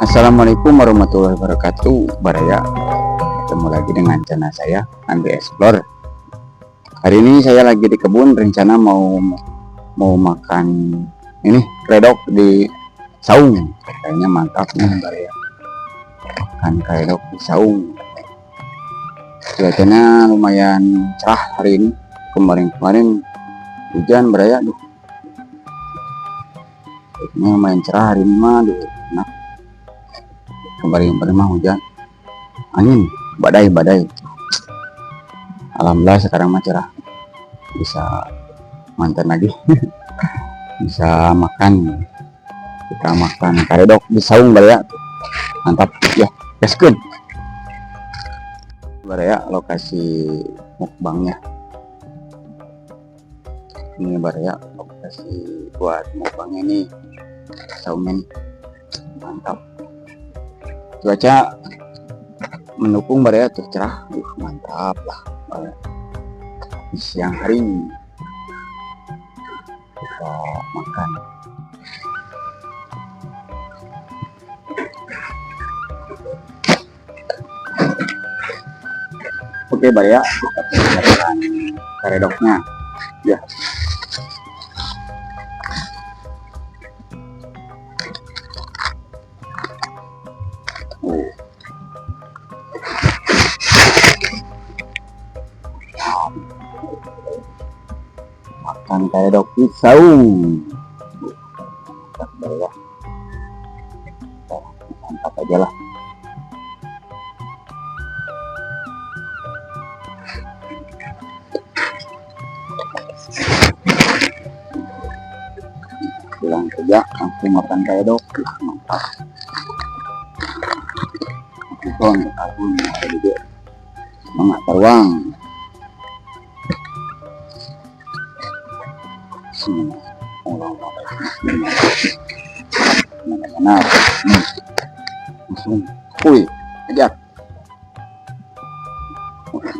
Assalamualaikum warahmatullahi wabarakatuh. Baraya, ketemu lagi dengan channel saya Andri Explore. Hari ini saya lagi di kebun, rencana mau makan ini kredok di saung. Kayaknya mantap nih Baraya, makan kredok di saung. Cuacanya lumayan cerah hari ini. Kemarin hujan Baraya, ini lumayan cerah hari ini mah. Nah, kemarin mah hujan, angin, badai. Alhamdulillah sekarang mah cerah, bisa mantan lagi. Bisa makan, kita makan karedok di saung Baraya, mantap ya. Gaskeun Baraya, lokasi mukbangnya ini Baraya, lokasi buat mukbangnya ini saungnya nih, mantap. Cuaca mendukung Baraya tuh, cerah, mantap lah Baraya. Di siang hari kita makan. Oke Baraya, kita persiapkan karedoknya ya. Makan karedok di saung, mantap aja lah. Pulang kerja langsung makan karedok, mantap. Itu untuk karbon ada juga semangat teruang. Mana langsung, wih, ajar.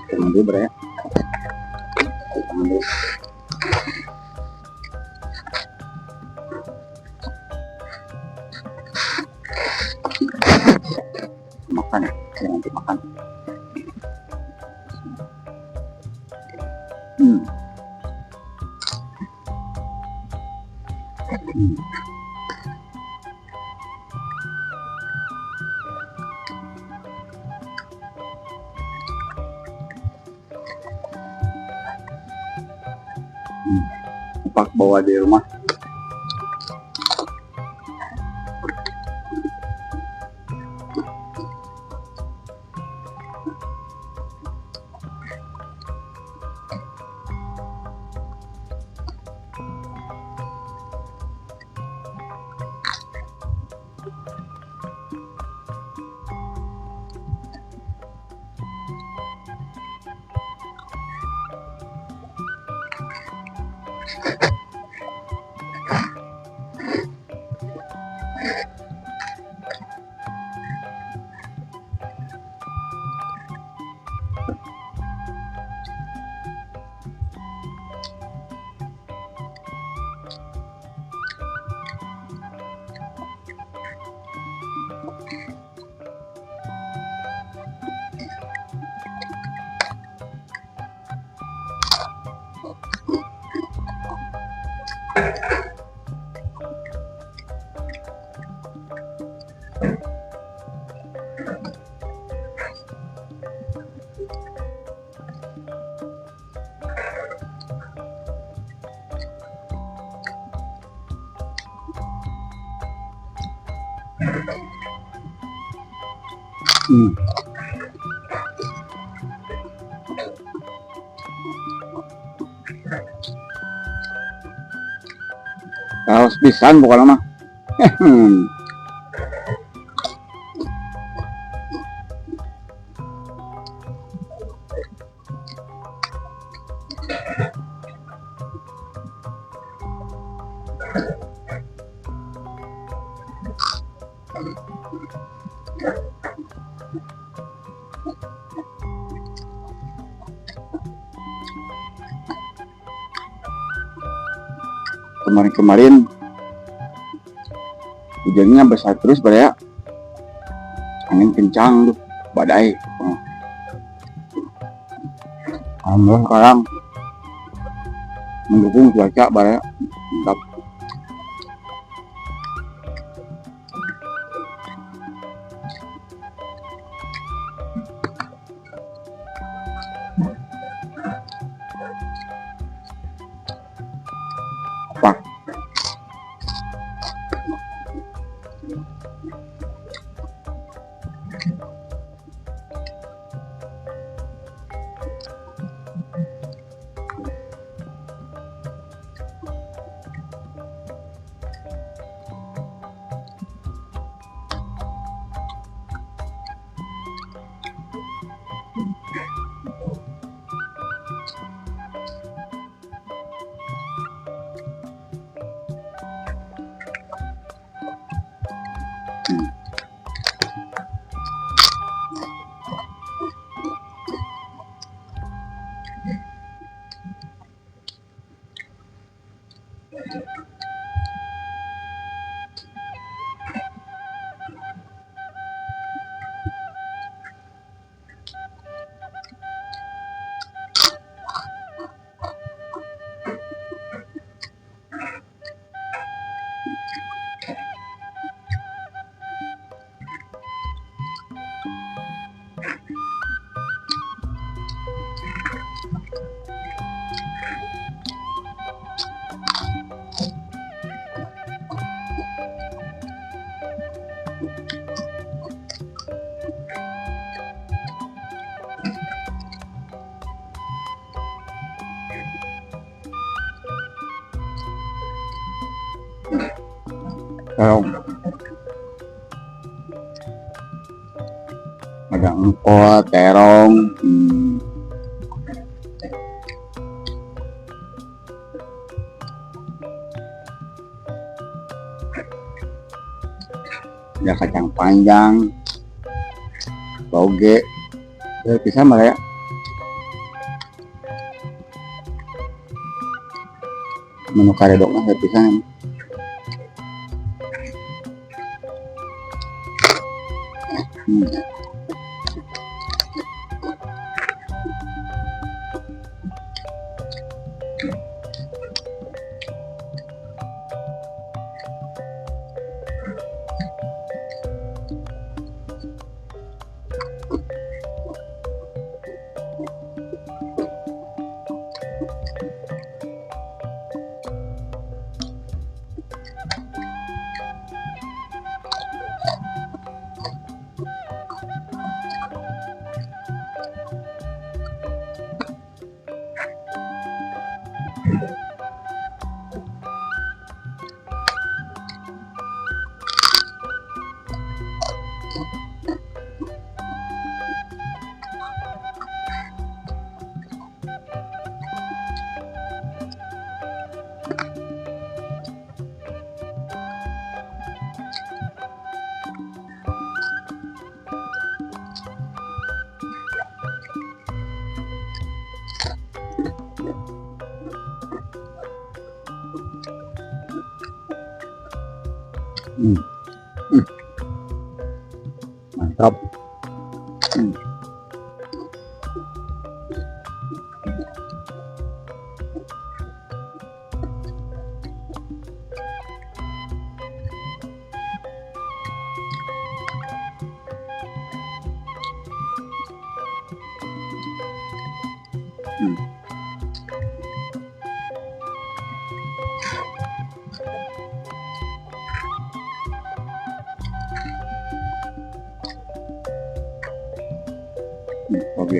Tangan dulu Baraya, tangan dulu. Makan ya, nanti makan. Pak bawa di rumah. Kaos pisan bukan mah. Kemarin hujannya besar terus Baraya, angin kencang tuh, badai. Alhamdulillah sekarang mendukung cuaca baraya mantap. Apa? Terong, ada engkol, terong, ada kacang panjang, toge, bisa malah ya. Menu karedoknya pisan. Mantap. Oke.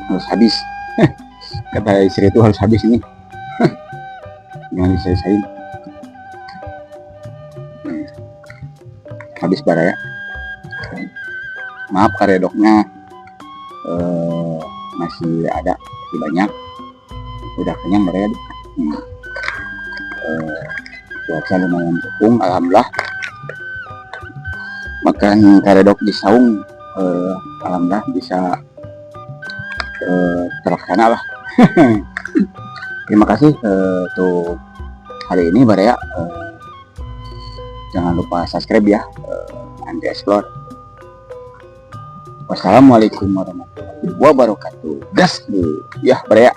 Harus habis. Kata istri itu harus habis ini. Jangan diselesain. Habis baraya. Maaf karedoknya masih ada, masih banyak. Udah kenyang baraya. Cuaca lumayan mendukung, alhamdulillah. makan karedok di saung. Alhamdulillah bisa terlaksana lah. Terima kasih untuk hari ini Baraya. Jangan lupa subscribe ya, Andi Explore. Wassalamualaikum warahmatullahi wabarakatuh. Gas dulu ya Baraya.